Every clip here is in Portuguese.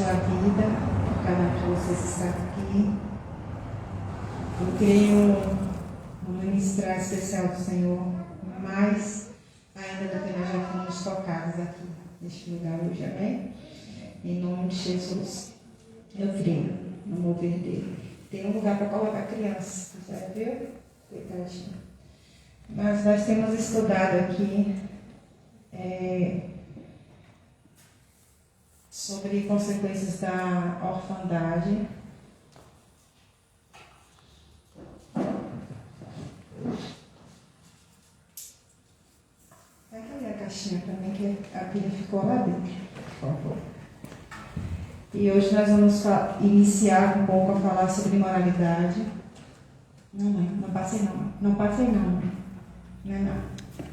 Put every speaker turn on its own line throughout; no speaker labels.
sua vida, cada um de vocês está aqui. Eu creio no ministrar especial do Senhor, mais ainda do que nós já fomos tocados aqui neste lugar hoje, amém? Em nome de Jesus, eu creio no mover dele. Tem um lugar para colocar criança, você viu? Coitadinho. Mas nós temos estudado aqui sobre consequências da orfandade. Pega ali a caixinha também, que a pilha ficou lá dentro, por favor. E hoje nós vamos iniciar um pouco a falar sobre moralidade. Não, mãe, não passei não. Não passei não, mãe. Não.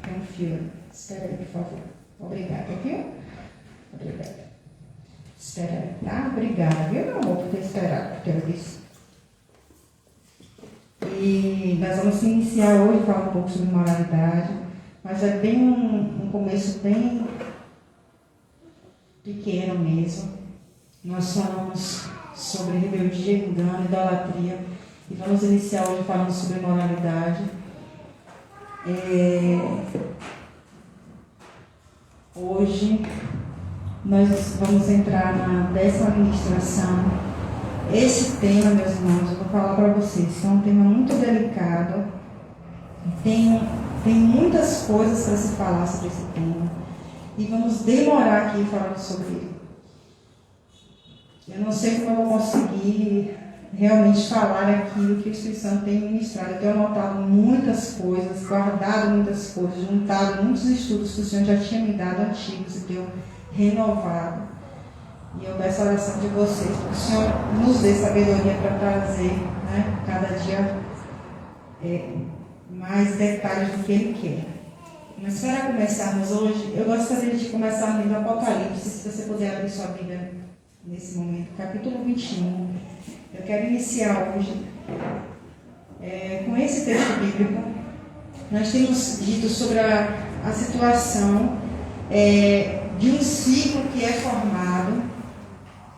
Tem um fio. Espera aí, por favor. Obrigada, viu? Obrigada. Espera aí, tá? Obrigada, viu, meu amor, por ter esperado, porque eu disse. E nós vamos iniciar hoje, falar um pouco sobre moralidade, mas é bem um começo bem pequeno mesmo. Nós falamos sobre rebeldia, engano, idolatria, e vamos iniciar hoje falando sobre moralidade. Hoje nós vamos entrar na 10ª ministração. Esse tema, meus irmãos, eu vou falar para vocês, é um tema muito delicado. Tem muitas coisas para se falar sobre esse tema. E vamos demorar aqui falando sobre ele. Eu não sei como eu vou conseguir realmente falar aquilo que o Espírito Santo tem ministrado. Eu tenho anotado muitas coisas, guardado muitas coisas, juntado muitos estudos que o Senhor já tinha me dado antigos e tenho renovado. E eu peço a oração de vocês, para que o Senhor nos dê sabedoria para trazer, né, cada dia mais detalhes do que Ele quer. Mas para começarmos hoje, eu gostaria de começar lendo Apocalipse, se você puder abrir sua Bíblia nesse momento, capítulo 21. Eu quero iniciar hoje com esse texto bíblico. Nós temos dito sobre a situação de um ciclo que é formado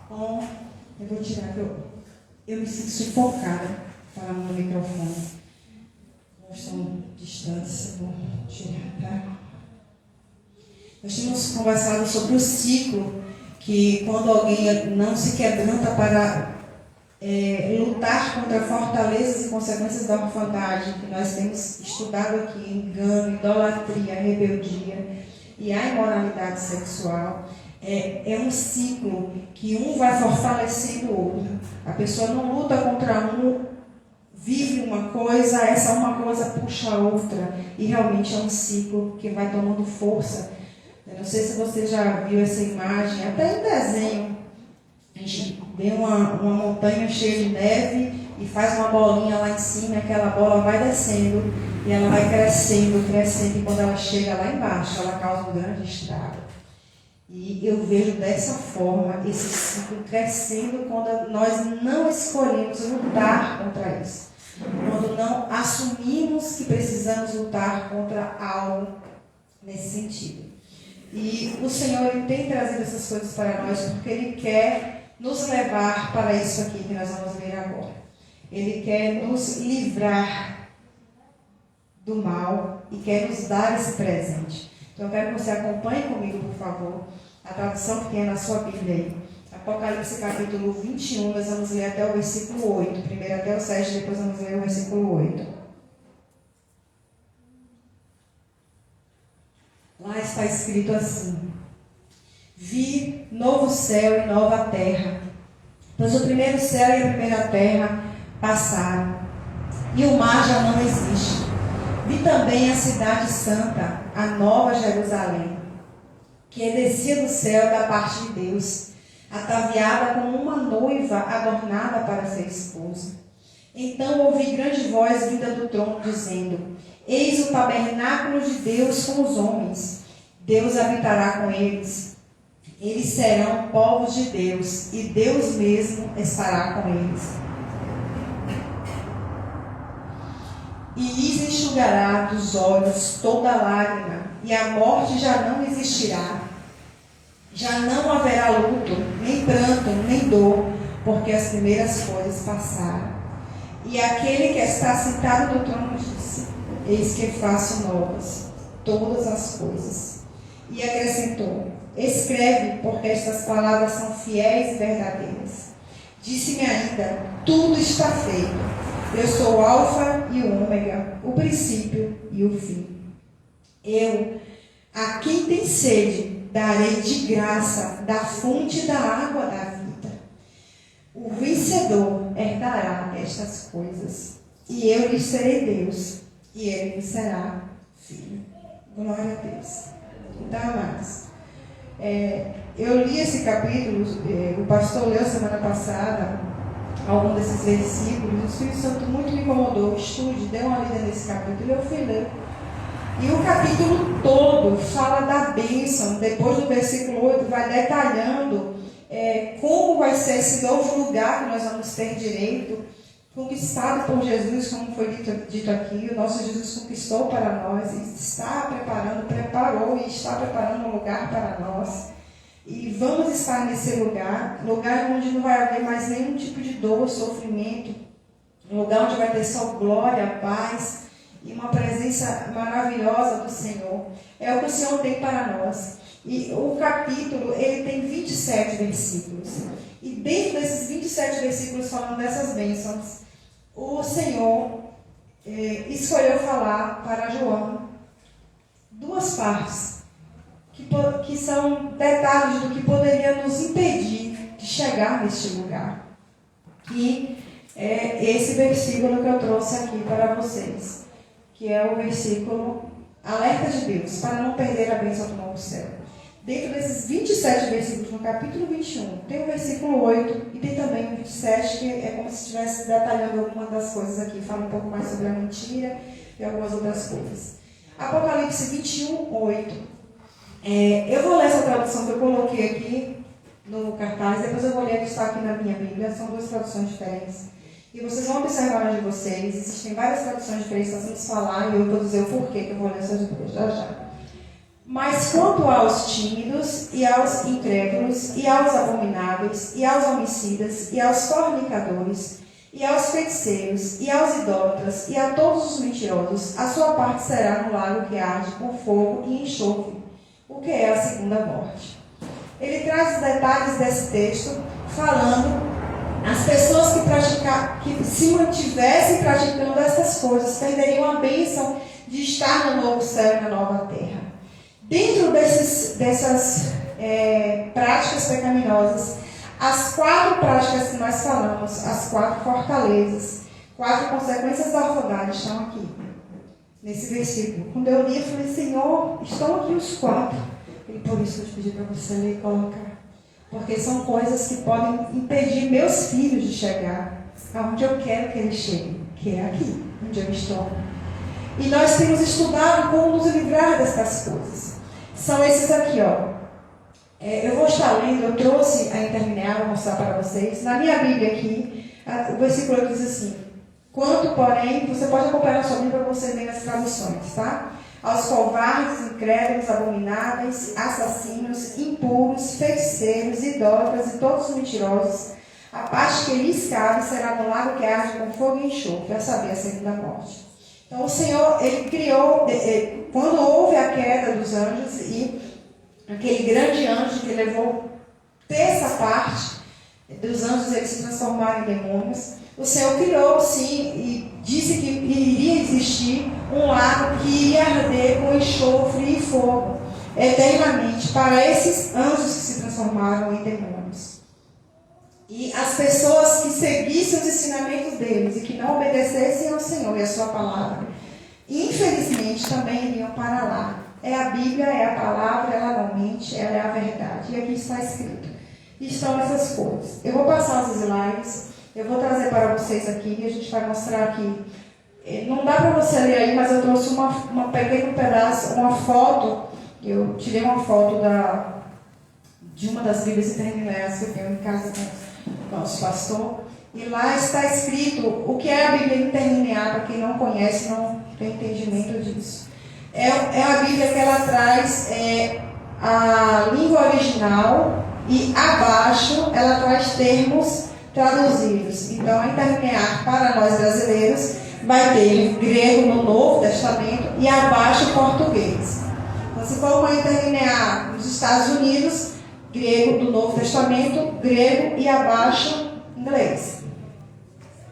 com... Eu vou tirar, que eu me sinto sufocada falando no microfone. Estão distantes, eu vou tirar, tá? Nós temos conversado sobre o ciclo que quando alguém não se quebranta para lutar contra fortalezas e consequências da orfandade, que nós temos estudado aqui, engano, idolatria, rebeldia e a imoralidade sexual, é um ciclo que um vai fortalecendo o outro. A pessoa não luta contra um, vive uma coisa, essa uma coisa puxa a outra, e realmente é um ciclo que vai tomando força. Eu não sei se você já viu essa imagem, até em desenho. A gente vê uma montanha cheia de neve e faz uma bolinha lá em cima, e aquela bola vai descendo e ela vai crescendo, e quando ela chega lá embaixo, ela causa um grande estrago. E eu vejo dessa forma esse ciclo crescendo quando nós não escolhemos lutar contra isso. Quando não assumimos que precisamos lutar contra algo nesse sentido. E o Senhor ele tem trazido essas coisas para nós porque Ele quer nos levar para isso aqui que nós vamos ver agora. Ele quer nos livrar do mal e quer nos dar esse presente. Então eu quero que você acompanhe comigo, por favor, a tradução que tem na sua Bíblia aí. Apocalipse capítulo 21, nós vamos ler até o versículo 8. Primeiro até o 7, depois vamos ler o versículo 8. Lá está escrito assim: Vi novo céu e nova terra, pois o primeiro céu e a primeira terra passaram, e o mar já não existe. Vi também a cidade santa, a nova Jerusalém, que descia do céu da parte de Deus, ataviada como uma noiva adornada para ser esposa. Então ouvi grande voz vinda do trono, dizendo: Eis o tabernáculo de Deus com os homens. Deus habitará com eles. Eles serão povos de Deus, e Deus mesmo estará com eles. E lhes enxugará dos olhos toda lágrima, e a morte já não existirá. Já não haverá luto, nem pranto, nem dor, porque as primeiras coisas passaram. E aquele que está sentado no trono disse: eis que faço novas todas as coisas. E acrescentou: escreve, porque estas palavras são fiéis e verdadeiras. Disse-me ainda: tudo está feito. Eu sou o Alfa e o Ômega, o princípio e o fim. Eu, a quem tem sede, darei de graça da fonte da água da vida. O vencedor herdará estas coisas, e eu lhe serei Deus, e ele me será filho. Glória a Deus. Então, amados, eu li esse capítulo, o pastor leu semana passada, algum desses versículos, o Espírito Santo muito me incomodou, estude, dê uma lida nesse capítulo, eu fui ler. E o capítulo todo fala da bênção. Depois do versículo 8 vai detalhando como vai ser esse novo lugar que nós vamos ter direito, conquistado por Jesus, como foi dito aqui. O nosso Jesus conquistou para nós e preparou e está preparando um lugar para nós. E vamos estar nesse lugar onde não vai haver mais nenhum tipo de dor, sofrimento, um lugar onde vai ter só glória, paz e uma presença maravilhosa do Senhor. É o que o Senhor tem para nós. E o capítulo, ele tem 27 versículos. E dentro desses 27 versículos falando dessas bênçãos, o Senhor escolheu falar para João duas partes, que são detalhes do que poderia nos impedir de chegar neste lugar. E é esse versículo que eu trouxe aqui para vocês, que é o versículo alerta de Deus, para não perder a bênção do novo céu. Dentro desses 27 versículos, no capítulo 21, tem o versículo 8 e tem também o 27, que é como se estivesse detalhando algumas das coisas aqui. Fala um pouco mais sobre a mentira e algumas outras coisas. Apocalipse 21, 8. Eu vou ler essa tradução que eu coloquei aqui no cartaz, depois eu vou ler a que está aqui na minha Bíblia. São duas traduções diferentes. E vocês vão observar onde vocês. Existem várias traduções diferentes, nós vamos falar e eu vou dizer o porquê que eu vou ler essas duas já. Mas quanto aos tímidos, e aos incrédulos, e aos abomináveis, e aos homicidas, e aos fornicadores, e aos feiticeiros, e aos idólatras, e a todos os mentirosos, a sua parte será no lago que arde com fogo e enxofre, o que é a segunda morte. Ele traz os detalhes desse texto, falando as pessoas que se mantivessem praticando essas coisas, perderiam a bênção de estar no novo céu e na nova terra. Dentro dessas práticas pecaminosas, as 4 práticas que nós falamos, as 4 fortalezas, 4 consequências da orfandade estão aqui, nesse versículo. Quando eu li, eu falei: Senhor, estão aqui os 4. E por isso eu te pedi para você ler e colocar. Porque são coisas que podem impedir meus filhos de chegar aonde eu quero que eles cheguem, que é aqui, onde eu estou. E nós temos estudado como nos livrar dessas coisas. São esses aqui, ó. Eu vou estar lendo, eu trouxe a interlinear, vou mostrar para vocês. Na minha Bíblia aqui, o versículo diz assim: quanto, porém, você pode acompanhar a sua Bíblia para você ler as traduções, tá? Aos covardes, incrédulos, abomináveis, assassinos, impuros, feiticeiros, idólatras e todos os mentirosos, a parte que lhes cabe será no lago que arde com fogo e enxofre, a saber, a segunda morte. Então o Senhor, Ele criou, quando houve a queda dos anjos e aquele grande anjo que levou terça parte dos anjos, eles se transformaram em demônios, o Senhor criou sim e disse que iria existir um lago que iria arder com enxofre e fogo eternamente para esses anjos que se transformaram em demônios. E as pessoas que seguissem os ensinamentos deles e que não obedecessem ao Senhor e a sua palavra, infelizmente também iriam para lá. É a Bíblia, é a palavra, ela não mente, ela é a verdade. E aqui está escrito. E estão essas coisas. Eu vou passar os slides, eu vou trazer para vocês aqui e a gente vai mostrar aqui. Não dá para você ler aí, mas eu trouxe peguei um pedaço, uma foto. Eu tirei uma foto de uma das Bíblias interlineares que eu tenho em casa com o nosso pastor. E lá está escrito o que é a Bíblia interlinear, para quem não conhece, não tem entendimento disso. É a Bíblia que ela traz a língua original e abaixo ela traz termos traduzidos. Então, a interlinear para nós brasileiros vai ter grego no Novo Testamento e abaixo português. Então, se for uma interlinear nos Estados Unidos, grego do Novo Testamento, grego e abaixo inglês.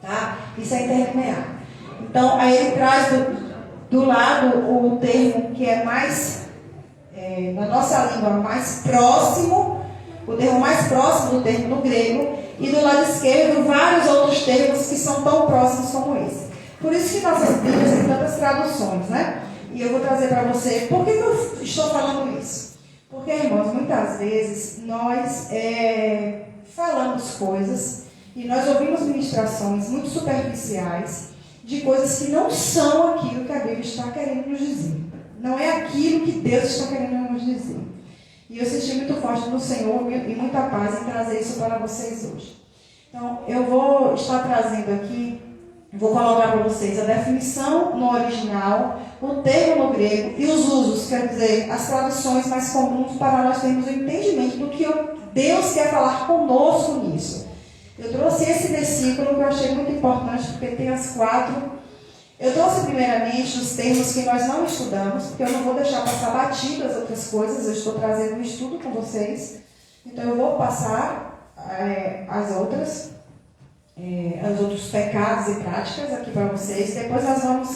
Tá? Isso é interlinear. Então, aí ele traz do lado o termo que é mais, na nossa língua, mais próximo, o termo mais próximo do termo no grego, e do lado esquerdo vários outros termos que são tão próximos como esse. Por isso que nossas Bíblias têm tantas traduções, né? E eu vou trazer para você, por que eu estou falando isso? Porque, irmãos, muitas vezes nós falamos coisas e nós ouvimos ministrações muito superficiais de coisas que não são aquilo que a Bíblia está querendo nos dizer. Não é aquilo que Deus está querendo nos dizer. E eu senti muito forte no Senhor e muita paz em trazer isso para vocês hoje. Então, eu vou estar trazendo aqui, vou colocar para vocês a definição no original, o termo no grego e os usos, quer dizer, as traduções mais comuns para nós termos o entendimento do que Deus quer falar conosco nisso. Eu trouxe esse versículo que eu achei muito importante, porque tem as 4. Eu trouxe primeiramente os termos que nós não estudamos, porque eu não vou deixar passar batido as outras coisas, eu estou trazendo um estudo com vocês. Então eu vou passar as outras, os outros pecados e práticas aqui para vocês. Depois nós vamos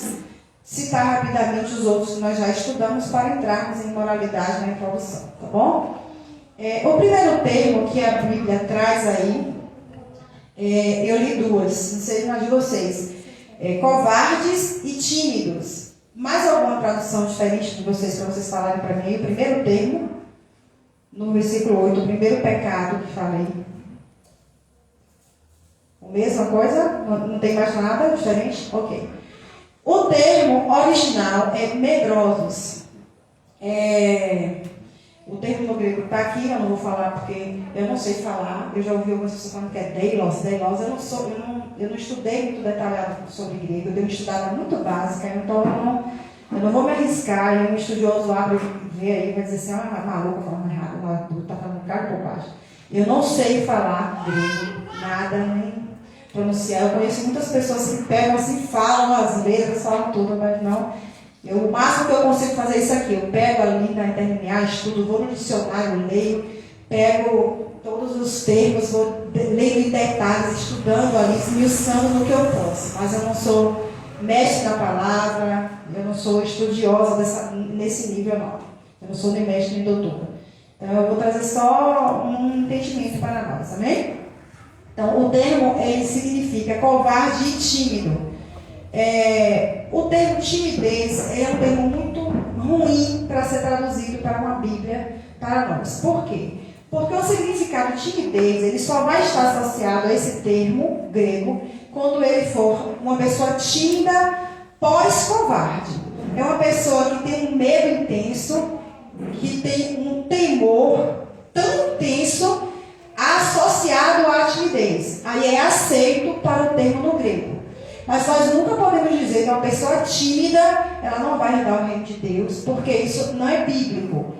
citar rapidamente os outros que nós já estudamos para entrarmos em moralidade na introdução, tá bom? O primeiro termo que a Bíblia traz aí, eu li 2, não sei mais de vocês. Covardes e tímidos. Mais alguma tradução diferente de vocês, para vocês falarem para mim? O primeiro termo, no versículo 8, o primeiro pecado que falei. A mesma coisa? Não tem mais nada diferente? Ok. O termo original é medrosos. O termo no grego está aqui, eu não vou falar porque eu não sei falar. Eu já ouvi algumas pessoas falando que é deilos. Eu não estudei muito detalhado sobre grego, eu dei uma estudada muito básica, então eu não vou me arriscar. E um estudioso abre e vê aí e vai dizer assim, maluca, falando errado, está falando um cara por baixo. Eu não sei falar grego, nada, nem pronunciar. Eu conheço muitas pessoas que pegam assim, falam as letras, falam tudo, mas não. O máximo que eu consigo fazer é isso aqui. Eu pego ali na internet, estudo, vou no dicionário, leio, pego todos os termos, vou leio em detalhes, estudando ali, esmiuçando no que eu posso. Mas eu não sou mestre na palavra, eu não sou estudiosa nesse nível, não. Eu não sou nem mestre nem doutora. Então eu vou trazer só um entendimento para nós, amém? Então o termo ele significa covarde e tímido. O termo timidez é um termo muito ruim para ser traduzido para uma Bíblia para nós. Por quê? Porque o significado de timidez ele só vai estar associado a esse termo grego quando ele for uma pessoa tímida pós-covarde. É uma pessoa que tem um medo intenso, que tem um temor tão intenso associado à timidez. Aí é aceito para o termo no grego. Mas nós nunca podemos dizer que uma pessoa tímida, ela não vai herdar o reino de Deus, porque isso não é bíblico.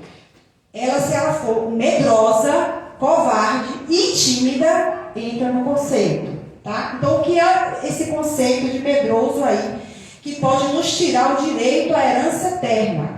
Se ela for medrosa, covarde e tímida, entra no conceito. Tá? Então, o que é esse conceito de medroso aí, que pode nos tirar o direito à herança eterna?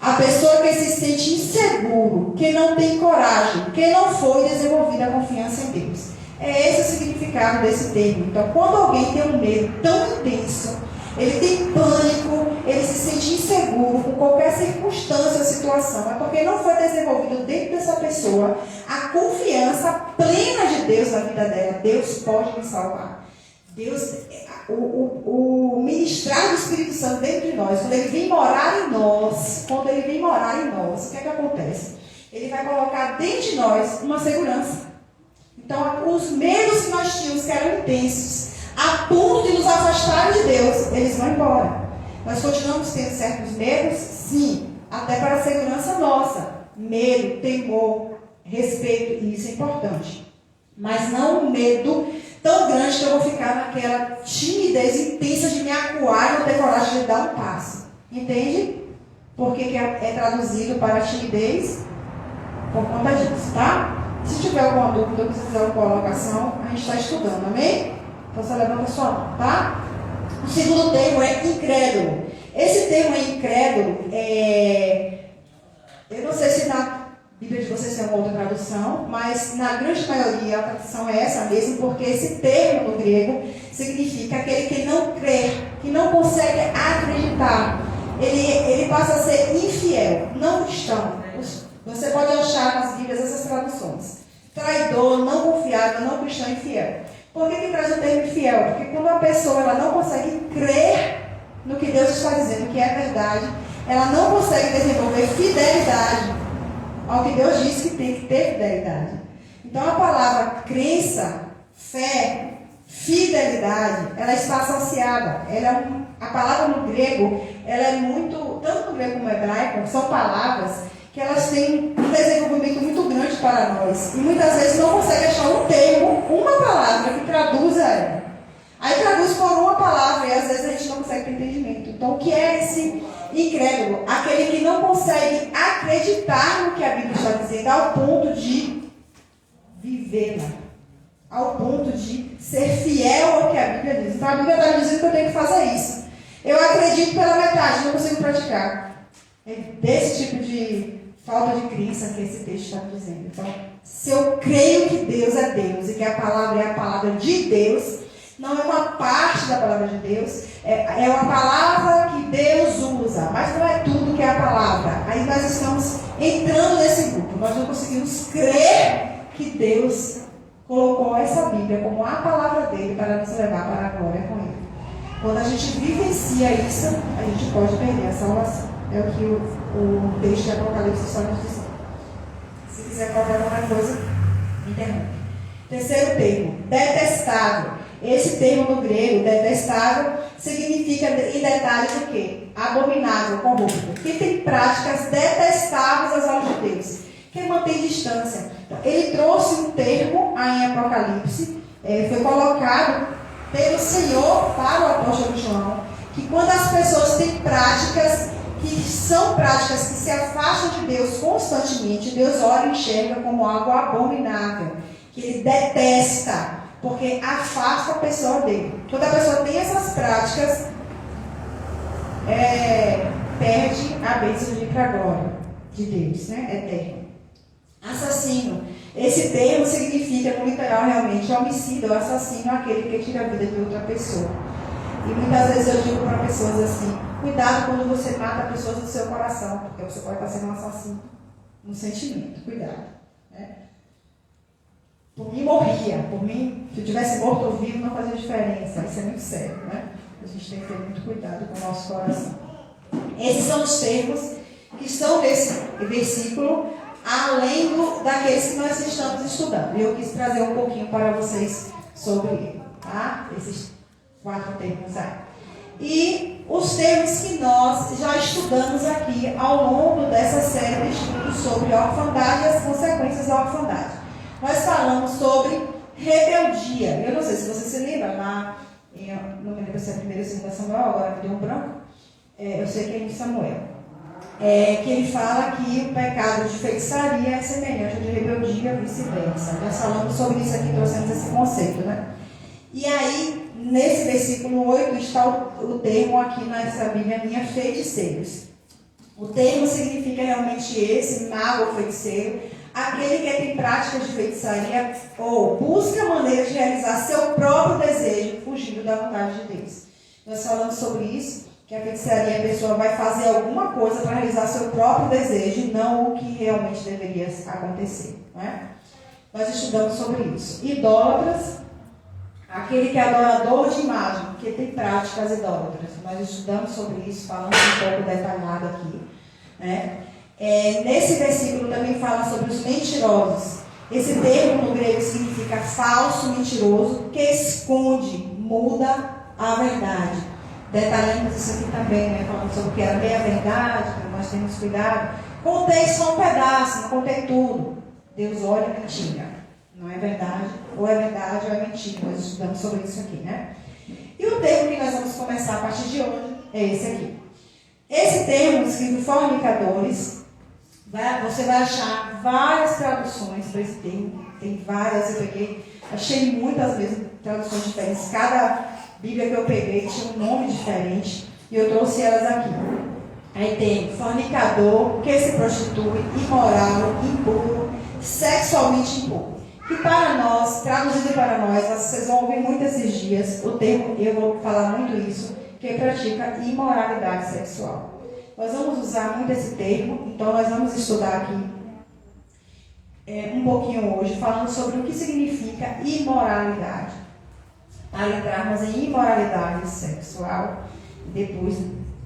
A pessoa que se sente inseguro, que não tem coragem, que não foi desenvolvida a confiança em Deus. É esse o significado desse termo. Então, quando alguém tem um medo tão intenso, ele tem pânico, ele se sente inseguro com qualquer circunstância ou situação, é porque não foi desenvolvido dentro dessa pessoa a confiança plena de Deus na vida dela. Deus pode me salvar. Deus, o ministrar do Espírito Santo dentro de nós, quando ele vem morar em nós, o que é que acontece? Ele vai colocar dentro de nós uma segurança. Então, os medos que nós tínhamos, que eram intensos, a ponto de nos afastar de Deus, eles vão embora. Nós continuamos tendo certos medos? Sim, até para a segurança nossa. Medo, temor, respeito, e isso é importante. Mas não um medo tão grande que eu vou ficar naquela timidez intensa de me acuar e não ter coragem de dar um passo. Entende? Por que é traduzido para timidez? por conta disso, tá? Se tiver alguma dúvida ou quiser fazer alguma colocação, a gente está estudando, amém? Então você levanta a sua mão, tá? O segundo termo é incrédulo. Esse termo incrédulo eu não sei se na Bíblia de vocês tem uma outra tradução, mas na grande maioria a tradução é essa mesmo, porque esse termo no grego significa aquele que não crê, que não consegue acreditar. Ele passa a ser infiel, não cristão. Você pode achar nas Bíblias essas traduções. Traidor, não confiável, não cristão, infiel. Por que traz o termo infiel? Porque quando a pessoa ela não consegue crer no que Deus está dizendo, que é verdade, ela não consegue desenvolver fidelidade ao que Deus diz que tem que ter fidelidade. Então a palavra crença, fé, fidelidade, ela está associada. A palavra no grego, ela é muito, tanto no grego como no hebraico, são palavras que elas têm um desenvolvimento muito grande para nós. E muitas vezes não consegue achar um termo, uma palavra que traduza ela. Aí traduz por uma palavra e às vezes a gente não consegue ter entendimento. Então o que é esse incrédulo? Aquele que não consegue acreditar no que a Bíblia está dizendo ao ponto de vivê-la. Ao ponto de ser fiel ao que a Bíblia diz. Então a Bíblia está dizendo que eu tenho que fazer isso. Eu acredito pela metade, não consigo praticar. É desse tipo de falta de crença que esse texto está dizendo. Então, se eu creio que Deus é Deus e que a palavra é a palavra de Deus, não é uma parte da palavra de Deus, é uma palavra que Deus usa, mas não é tudo que é a palavra. Aí nós estamos entrando nesse grupo, nós não conseguimos crer que Deus colocou essa Bíblia como a palavra dele para nos levar para a glória com ele. Quando a gente vivencia isso, a gente pode perder a salvação. É o que o texto de Apocalipse só nos diz. Se quiser colocar alguma coisa, interrompe. Terceiro termo, detestável. Esse termo no grego, detestável, significa em detalhes o quê? Abominável, corrupto. Que tem práticas detestáveis aos olhos de Deus. Que mantém distância. Então, ele trouxe um termo aí em Apocalipse, foi colocado pelo Senhor para o apóstolo João, que quando as pessoas têm práticas que são práticas que se afastam de Deus constantemente, Deus olha e enxerga como algo abominável, que ele detesta, porque afasta a pessoa dele. Quando a pessoa tem essas práticas, perde a bênção de ir para a glória de Deus, né? Eterno. Assassino. Esse termo significa, no literal, realmente, homicida ou assassino, aquele que tira a vida de outra pessoa. E muitas vezes eu digo para pessoas assim, cuidado quando você mata pessoas do seu coração, porque você pode estar sendo um assassino no sentimento. Cuidado. Né? Por mim morria, por mim, se eu tivesse morto ou vivo, não fazia diferença. Isso é muito sério, né? A gente tem que ter muito cuidado com o nosso coração. Esses são os termos que estão nesse versículo, além daqueles que nós estamos estudando. E eu quis trazer um pouquinho para vocês sobre ele, tá? Esses 4 termos aí. E os termos que nós já estudamos aqui ao longo dessa série de estudos sobre a orfandade e as consequências da orfandade. Nós falamos sobre rebeldia. Eu não sei se você se lembra, não me lembro se é a primeira ou segunda Samuel, agora me deu um branco. Eu sei que é em Samuel. Que ele fala que o pecado de feitiçaria é semelhante ao de rebeldia e vice-versa. Nós falamos sobre isso aqui, trouxemos esse conceito, né? E aí, nesse versículo 8, está o termo aqui nessa Bíblia minha, feiticeiros. O termo significa realmente esse, mago ou feiticeiro, aquele que tem práticas de feitiçaria ou busca maneiras de realizar seu próprio desejo, fugindo da vontade de Deus. Nós falamos sobre isso, que a feitiçaria, a pessoa vai fazer alguma coisa para realizar seu próprio desejo, não o que realmente deveria acontecer. Não é? Nós estudamos sobre isso. Idólatras, aquele que é adorador de imagem, que tem práticas idólatras. Nós estudamos sobre isso, falando um pouco detalhado aqui. Né? Nesse versículo também fala sobre os mentirosos. Esse termo no grego significa falso, mentiroso, que esconde, muda a verdade. Detalhamos isso aqui também, né? Falando sobre o que era meia verdade, que nós temos cuidado. Contei só um pedaço, não contei tudo. Deus olha e mentira. Não é verdade, ou é mentira. Nós estudamos sobre isso aqui, né? E o termo que nós vamos começar a partir de hoje é esse aqui. Esse termo, escrito fornicadores, você vai achar várias traduções para esse termo. Tem várias, achei muitas vezes traduções diferentes. Cada Bíblia que eu peguei tinha um nome diferente e eu trouxe elas aqui. Aí tem fornicador, que se prostitui, imoral, impuro, sexualmente impuro. Que para nós, traduzido para nós, vocês vão ouvir muito esses dias o termo, eu vou falar muito isso, que pratica imoralidade sexual. Nós vamos usar muito esse termo, então nós vamos estudar aqui um pouquinho hoje, falando sobre o que significa imoralidade. Para entrarmos em imoralidade sexual, depois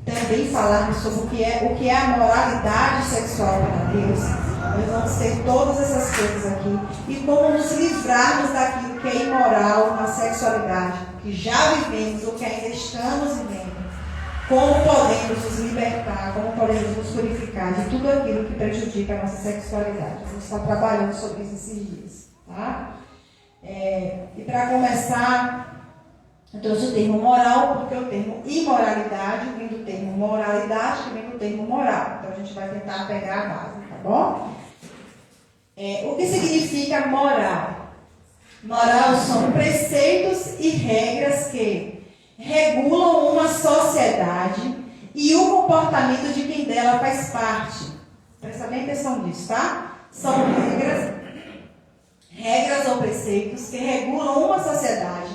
também falarmos sobre o que é a moralidade sexual para Deus. Nós vamos ter todas essas coisas aqui. E como nos livrarmos daquilo que é imoral na sexualidade, que já vivemos ou que ainda estamos vivendo. Como podemos nos libertar, como podemos nos purificar de tudo aquilo que prejudica a nossa sexualidade. Vamos estar trabalhando sobre isso esses dias. Tá? E para começar, eu trouxe o termo moral, porque o termo imoralidade vem do termo moralidade, que vem do termo moral. Então a gente vai tentar pegar a base, tá bom? O que significa moral? Moral são preceitos e regras que regulam uma sociedade e o comportamento de quem dela faz parte. Presta bem atenção nisso, tá? São regras ou preceitos que regulam uma sociedade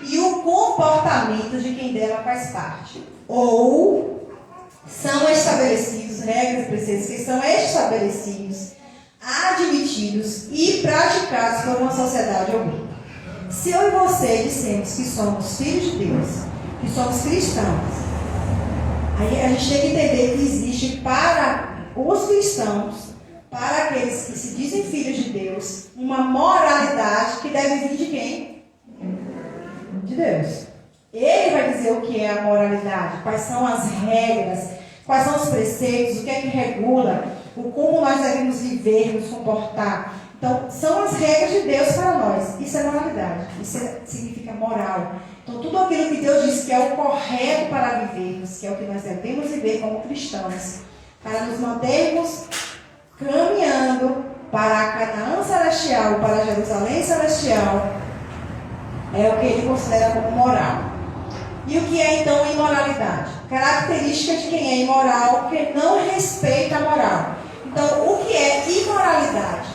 e o comportamento de quem dela faz parte. Ou são estabelecidos, regras e preceitos que são estabelecidos, admitidos e praticados por uma sociedade ou grupo. Se eu e você dissemos que somos filhos de Deus, que somos cristãos, aí a gente tem que entender que existe para os cristãos, para aqueles que se dizem filhos de Deus, uma moralidade que deve vir de quem? De Deus. Ele vai dizer o que é a moralidade, quais são as regras, quais são os preceitos, o que é que regula, o como nós devemos viver, nos comportar. Então, são as regras de Deus para nós. Isso é moralidade. Isso significa moral. Então, tudo aquilo que Deus diz que é o correto para vivermos, que é o que nós devemos viver como cristãos, para nos mantermos caminhando para a Canaã celestial, para a Jerusalém celestial, é o que ele considera como moral. E o que é, então, imoralidade? Característica de quem é imoral, que não respeita a moral. Então, o que é imoralidade?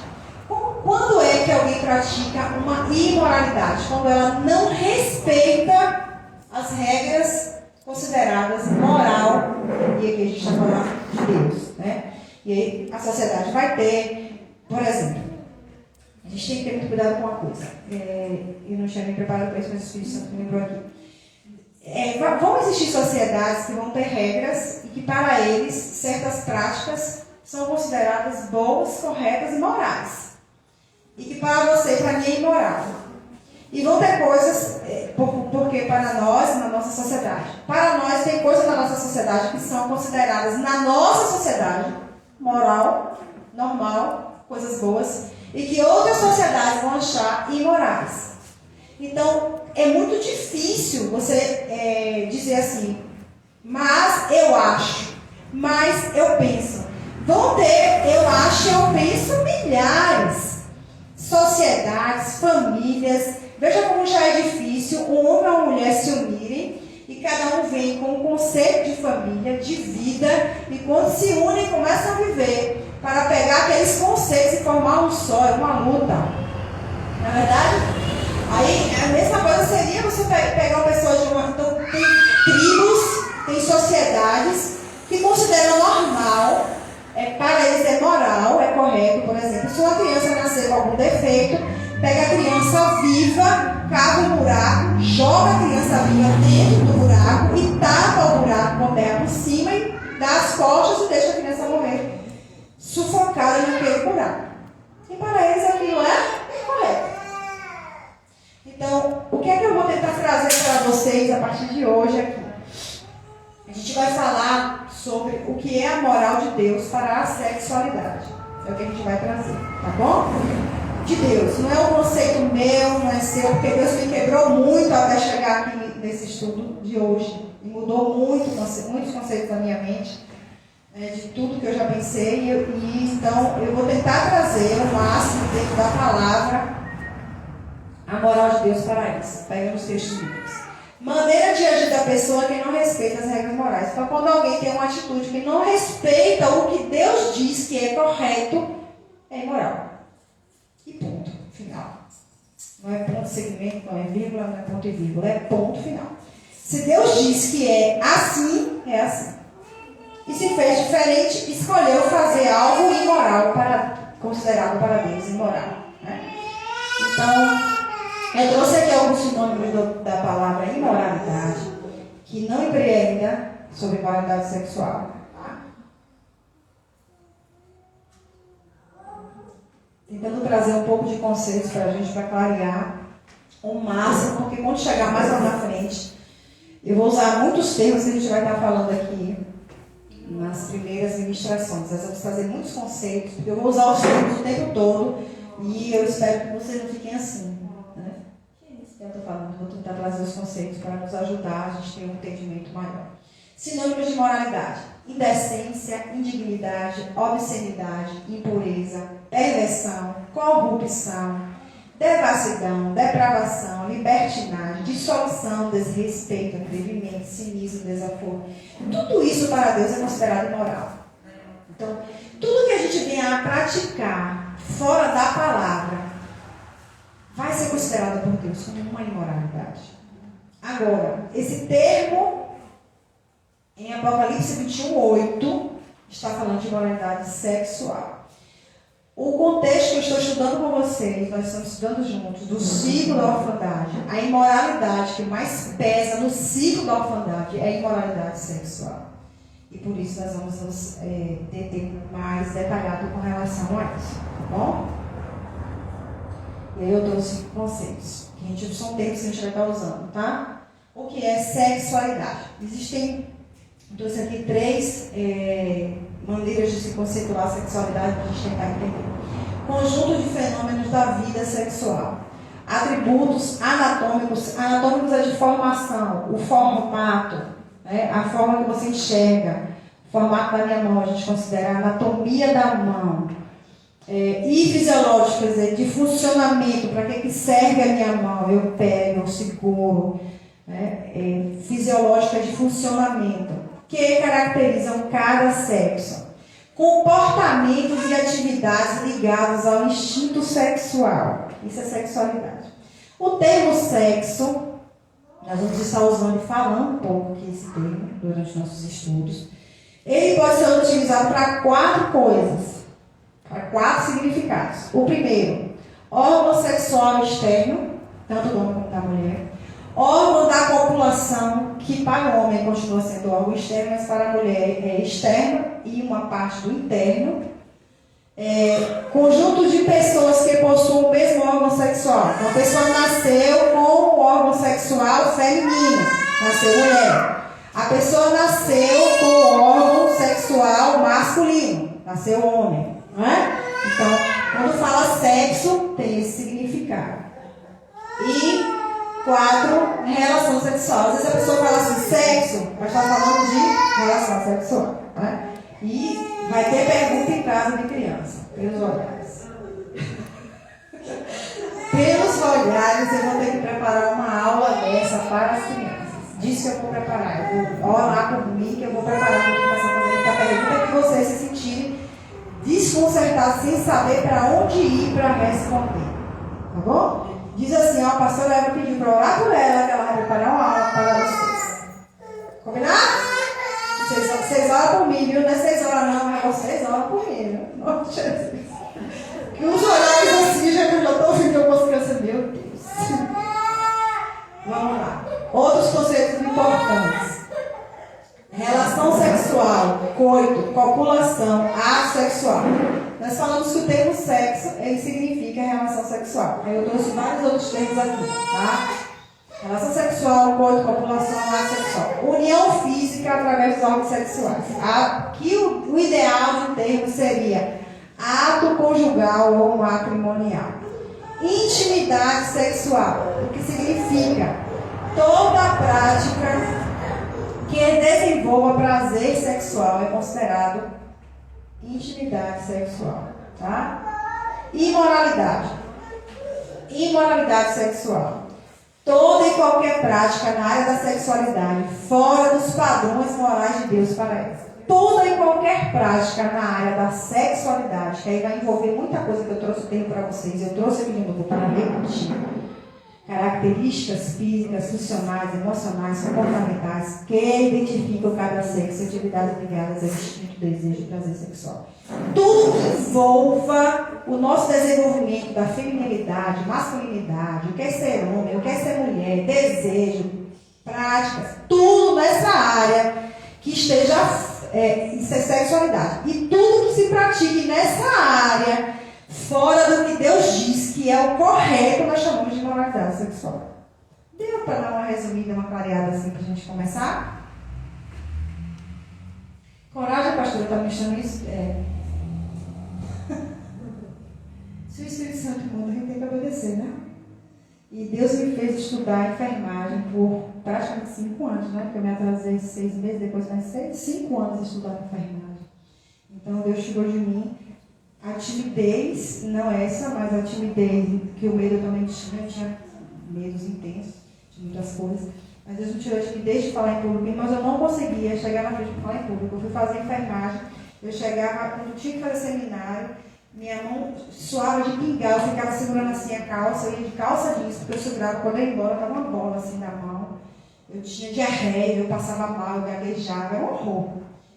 Quando é que alguém pratica uma imoralidade? Quando ela não respeita as regras consideradas moral, e aqui a gente está falando de Deus, né? E aí a sociedade vai ter, por exemplo, a gente tem que ter muito cuidado com uma coisa. Eu não tinha me preparado para isso, mas o Espírito Santo me lembrou aqui. Vão existir sociedades que vão ter regras e que para eles certas práticas são consideradas boas, corretas e morais. E que para você, para mim, é imoral. E vão ter coisas, porque para nós, na nossa sociedade, para nós tem coisas na nossa sociedade que são consideradas na nossa sociedade moral, normal, coisas boas, e que outras sociedades vão achar imorais. Então, é muito difícil você dizer assim, mas eu acho, mas eu penso. Vão ter, eu acho, eu penso, milhares. Sociedades, famílias, veja como já é difícil um homem ou uma mulher se unirem e cada um vem com um conceito de família, de vida, e quando se unem começam a viver para pegar aqueles conceitos e formar um só, uma luta. Não é verdade? Aí a mesma coisa seria você pegar uma pessoa de uma. Então, tem tribos, tem sociedades que consideram normal. Para eles é moral, é correto, por exemplo, se uma criança nascer com algum defeito, pega a criança viva, cava um buraco, joga a criança viva dentro do buraco e tapa o buraco com terra por cima e dá as costas e deixa a criança morrer sufocada naquele buraco. E para eles aquilo é correto. Então, o que é que eu vou tentar trazer para vocês a partir de hoje aqui? A gente vai falar sobre o que é a moral de Deus para a sexualidade. É o que a gente vai trazer, tá bom? De Deus. Não é um conceito meu, não é seu, porque Deus me quebrou muito até chegar aqui nesse estudo de hoje. E mudou muitos conceitos da minha mente. de tudo que eu já pensei, então eu vou tentar trazer o máximo dentro da palavra a moral de Deus para isso, pegando os textos bíblicos. Maneira de agir da pessoa que não respeita as regras morais. Então, quando alguém tem uma atitude que não respeita o que Deus diz que é correto, é imoral. E ponto final. Não é ponto segmento, não é vírgula, não é ponto e vírgula, é ponto final. Se Deus diz que é assim, é assim. E se fez diferente, escolheu fazer algo imoral, considerado para Deus imoral. Né? Então, eu trouxe aqui alguns sinônimos da palavra imoralidade, que não empreenda sobre imoralidade sexual. Tentando trazer um pouco de conceitos para a gente, para clarear o máximo, porque quando chegar mais lá na frente, eu vou usar muitos termos que a gente vai estar falando aqui nas primeiras ministrações. Nós vamos trazer muitos conceitos, porque eu vou usar os termos o tempo todo e eu espero que vocês não fiquem assim. Né? Eu estou falando, vou tentar trazer os conceitos para nos ajudar a gente ter um entendimento maior. Sinônimos de moralidade: indecência, indignidade, obscenidade, impureza, perversão, corrupção, devassidão, depravação, libertinagem, dissolução, desrespeito, atrevimento, cinismo, desaforo. Tudo isso para Deus é considerado imoral. Então, tudo que a gente venha a praticar fora da palavra vai ser considerado por Deus como uma imoralidade. Agora, esse termo em Apocalipse 21:8 está falando de imoralidade sexual. O contexto que eu estou estudando com vocês, nós estamos estudando juntos, do ciclo da orfandade. A imoralidade que mais pesa no ciclo da orfandade é a imoralidade sexual. E por isso nós vamos nos deter mais detalhado com relação a isso. Tá bom? E aí eu trouxe conceitos. São termos que a gente vai estar usando, tá? O que é sexualidade? Existem, eu trouxe aqui 3 maneiras de se conceituar a sexualidade para a gente tentar entender. Conjunto de fenômenos da vida sexual. Atributos anatômicos. Anatômicos é de formação, o formato, né? A forma que você enxerga. O formato da minha mão, a gente considera a anatomia da mão. E fisiológico, quer dizer, de funcionamento, para que serve a minha mão? Eu pego, eu seguro. Né? Fisiológica de funcionamento, que caracterizam cada sexo. Comportamentos e atividades ligados ao instinto sexual. Isso é sexualidade. O termo sexo, nós vamos estar usando e falando um pouco aqui esse termo durante nossos estudos. Ele pode ser utilizado para 4 coisas, para 4 significados. O primeiro, órgão sexual externo, tanto do homem como da mulher. Órgão da copulação, que para o homem continua sendo órgão externo, mas para a mulher é externo e uma parte do interno. Conjunto de pessoas que possuem o mesmo órgão sexual. Então, a pessoa nasceu com o órgão sexual feminino, nasceu mulher. A pessoa nasceu com o órgão sexual masculino, nasceu homem. Não é? Então, quando fala sexo, tem esse significado. E 4, relação sexual. Às vezes a pessoa fala assim, sexo, mas está falando de relação sexual. Né? E vai ter pergunta em casa de criança, pelos olhares. Pelos olhares, eu vou ter que preparar uma aula dessa para as crianças. Diz que eu vou preparar. Eu vou orar por mim, que eu vou preparar para começar a fazer muita pergunta, que vocês se sentirem desconcertados sem saber para onde ir para responder. Tá bom? Diz assim, a pastora Eva pediu para orar por ela, que ela vai preparar uma aula para vocês. Combinado? Vocês oram por mim, viu? Não é 6 horas não, mas vocês oram por mim, viu? Nossa, Jesus. Que os olhares assim, já que eu já estou ouvindo algumas crianças, meu Deus. Vamos lá. Outros conceitos importantes. Relação sexual, coito, copulação, ato sexual. Nós falamos que o termo sexo, ele significa relação sexual. Aí eu trouxe vários outros termos aqui, tá? Relação sexual, coito, copulação, ato sexual. União física através dos órgãos sexuais. Aqui o ideal de termo seria ato conjugal ou matrimonial. Intimidade sexual, o que significa toda a prática que que desenvolva prazer sexual é considerado intimidade sexual, tá? Imoralidade. Imoralidade sexual. Toda e qualquer prática na área da sexualidade fora dos padrões morais de Deus para ela. Toda e qualquer prática na área da sexualidade, que aí vai envolver muita coisa que eu trouxe o tempo para vocês. Eu trouxe aqui de novo para repetir. Características físicas, funcionais, emocionais, comportamentais que identificam cada sexo e atividades ligadas ao instinto, desejo e prazer sexual. Tudo que envolva o nosso desenvolvimento da feminilidade, masculinidade, o que é ser homem, o que é ser mulher, desejo, práticas, tudo nessa área que esteja em sexualidade. E tudo que se pratique nessa área, fora do que Deus diz que é o correto, nós chamamos de imoralidade sexual. Deu para dar uma resumida, uma clareada assim para a gente começar? Coragem, pastora, está me chamando isso? Se o Espírito Santo manda, a gente tem que obedecer, né? E Deus me fez estudar enfermagem por praticamente 5 anos, né? Porque eu me atrasei 6 meses, depois mais 5 anos estudando enfermagem. Então Deus tirou de mim a timidez, não essa, mas a timidez que o medo eu também tinha medos intensos de muitas coisas. Mas Deus me tirou a timidez de falar em público, mas eu não conseguia chegar na frente para falar em público. Eu fui fazer enfermagem, eu chegava, quando tinha que fazer seminário, minha mão suava de pingar, eu ficava segurando assim a calça, eu ia de calça jeans, porque eu segurava, quando eu ia embora, estava uma bola assim na mão. Eu tinha diarreia, eu passava mal, eu gaguejava, era um horror.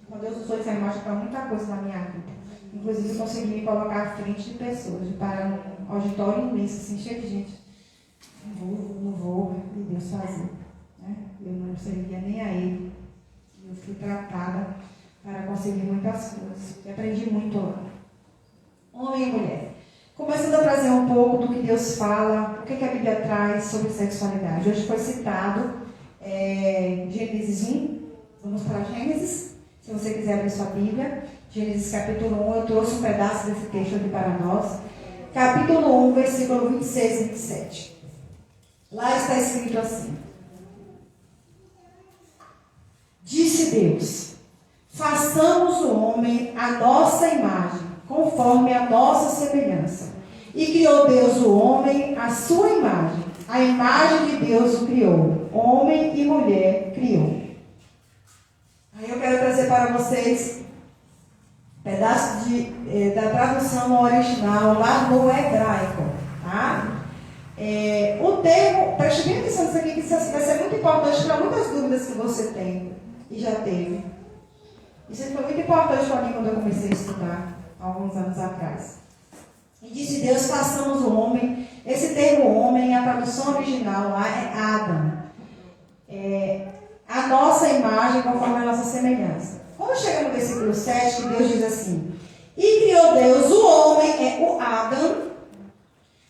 Quando Deus usou enfermagem para muita coisa na minha vida. Inclusive, eu consegui me colocar à frente de pessoas, de parar num auditório imenso, assim, cheio de gente. Não vou, e Deus fazia. Né? Eu não servia nem a Ele. Eu fui tratada para conseguir muitas coisas. E aprendi muito lá. Homem e mulher. Começando a trazer um pouco do que Deus fala, o que a Bíblia traz sobre sexualidade. Hoje foi citado Gênesis 1. Vamos para Gênesis. Se você quiser abrir sua Bíblia. Gênesis capítulo 1, eu trouxe um pedaço desse texto aqui para nós. Capítulo 1, versículo 26 e 27. Lá está escrito assim. Disse Deus, façamos o homem à nossa imagem, conforme a nossa semelhança. E criou Deus o homem à sua imagem. A imagem de Deus o criou. Homem e mulher criou. Aí eu quero trazer para vocês pedaço da tradução original lá no hebraico. Tá? O termo, preste bem atenção nisso aqui, que isso vai ser muito importante para muitas dúvidas que você tem e já teve. Isso foi muito importante para mim quando eu comecei a estudar, há alguns anos atrás. E disse Deus, façamos o homem. Esse termo homem, a tradução original lá é Adam. A nossa imagem conforme a nossa semelhança. Quando chega no versículo 7, que Deus diz assim, e criou Deus o homem, o Adam,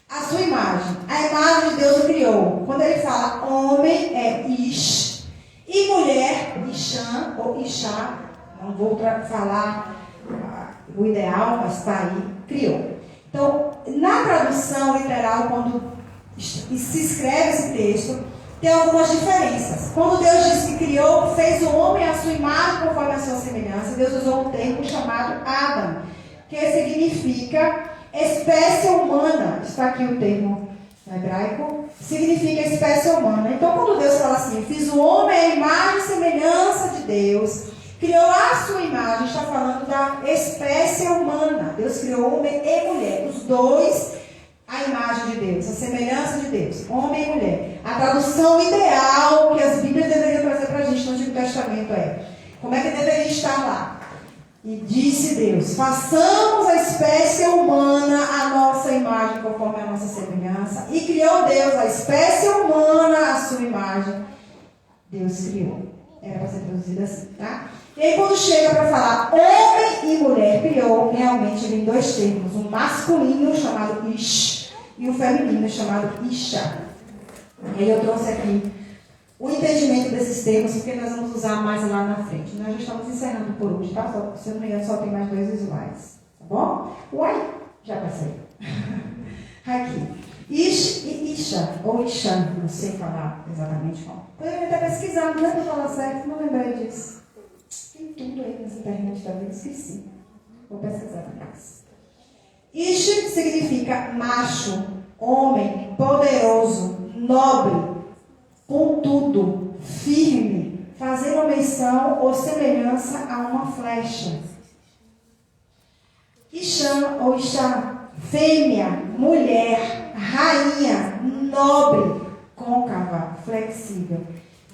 a sua imagem. A imagem de Deus o criou. Quando ele fala homem, é Ish, e mulher, Ishan, ou Ishá, não vou falar o ideal, mas está aí, criou. Então, na tradução literal, quando se escreve esse texto, tem algumas diferenças. Quando Deus diz que criou, fez o homem à sua imagem conforme a sua semelhança, Deus usou um termo chamado Adam, que significa espécie humana. Está aqui o termo no hebraico. Significa espécie humana. Então, quando Deus fala assim, fiz o homem à imagem e semelhança de Deus, criou a sua imagem, está falando da espécie humana. Deus criou homem e mulher, os dois, a imagem de Deus, a semelhança de Deus, homem e mulher. A tradução ideal que as Bíblias deveriam trazer para a gente no Antigo Testamento como é que deveria estar lá? E disse Deus, façamos a espécie humana a nossa imagem conforme a nossa semelhança. E criou Deus a espécie humana a sua imagem. Deus criou. Era para ser traduzido assim, tá? E aí quando chega para falar homem e mulher criou, realmente vem dois termos. Um masculino chamado Ish e um feminino chamado Isha. E aí eu trouxe aqui o entendimento desses termos, porque nós vamos usar mais lá na frente. Nós já estamos encerrando por hoje, tá? Se eu não me engano, só tem mais 2 slides. Tá bom? Uai, já passei. Aqui. Isha, ou Ishan, não sei falar exatamente como. Poderia até pesquisar, não é para falar certo, não lembrei disso. Tem tudo aí nessa internet também, esqueci. Vou pesquisar depois. Ish significa macho, homem, poderoso, nobre, contudo, firme, fazendo menção ou semelhança a uma flecha. Ishan ou Isha, fêmea, mulher, rainha, nobre, côncava, flexível,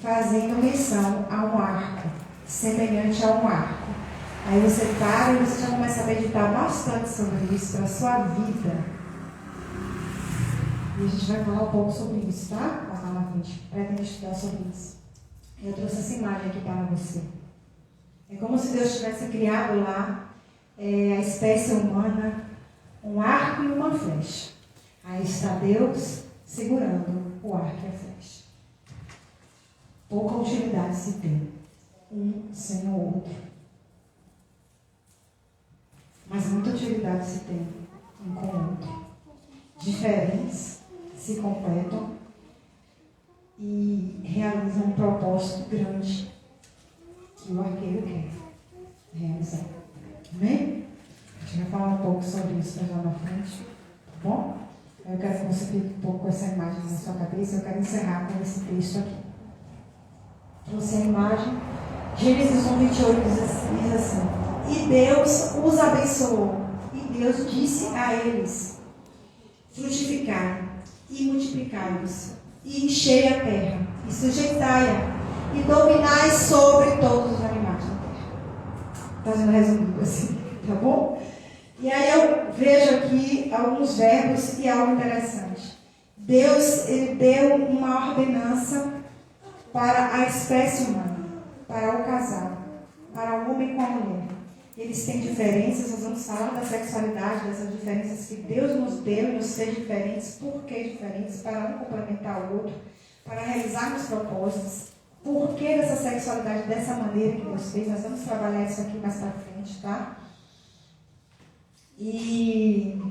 fazendo menção a um arco, semelhante a um arco. Aí você para e você já começa a meditar bastante sobre isso para a sua vida. E a gente vai falar um pouco sobre isso, tá? Lá na frente. Pretendo estudar sobre isso. Eu trouxe essa imagem aqui para você. É como se Deus tivesse criado lá a espécie humana, um arco e uma flecha. Aí está Deus segurando o arco e a flecha. Pouca utilidade se tem um sem o outro. Mas muita utilidade se tem um com o outro. Diferentes se completam e realizam um propósito grande que o arqueiro quer realizar. Amém? A gente vai falar um pouco sobre isso lá na frente. Tá bom? Eu quero que você fique um pouco com essa imagem na sua cabeça. Eu quero encerrar com esse texto aqui. Trouxe a imagem. Gênesis 1:28 diz assim: e Deus os abençoou, e Deus disse a eles: frutificai e multiplicai-vos, e enchei a terra, e sujeitai-a, e dominai sobre todos os animais da terra. Fazendo resumido assim, tá bom? E aí eu vejo aqui alguns verbos e algo interessante. Deus, ele deu uma ordenança para a espécie humana, para o casal, para o homem com a mulher. Eles têm diferenças, nós vamos falar da sexualidade, dessas diferenças que Deus nos deu e nos fez diferentes. Por que diferentes? Para um complementar o outro, para realizarmos propósitos. Por que dessa sexualidade dessa maneira que Deus fez? Nós vamos trabalhar isso aqui mais para frente, tá? E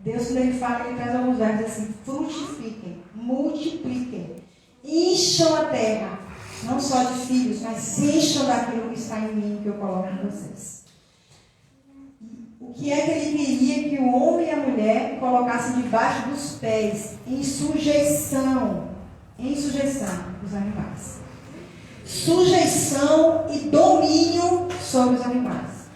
Deus, quando Ele fala, Ele traz alguns verbos assim: frutifiquem, multipliquem, encham a terra. Não só de filhos, mas encham daquilo que está em mim, que eu coloco em vocês. O que é que ele queria? Que o homem e a mulher colocassem debaixo dos pés, em sujeição os animais. Sujeição e domínio sobre os animais.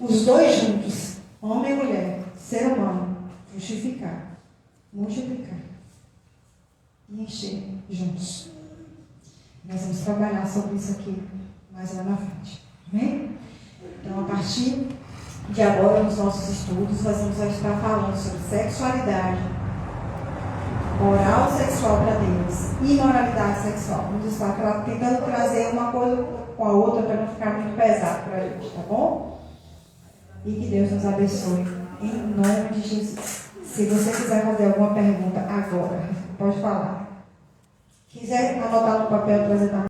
Os dois juntos, homem e mulher, ser humano, frutificar, multiplicar e encher juntos. Nós vamos trabalhar sobre isso aqui mais lá na frente. Amém? Então, a partir de agora, nos nossos estudos, nós vamos estar falando sobre sexualidade, moral sexual para Deus, imoralidade sexual. Vamos estar tentando trazer uma coisa com a outra para não ficar muito pesado para a gente, tá bom? E que Deus nos abençoe, em nome de Jesus. Se você quiser fazer alguma pergunta agora, pode falar. Quiser anotar no papel, trazer também.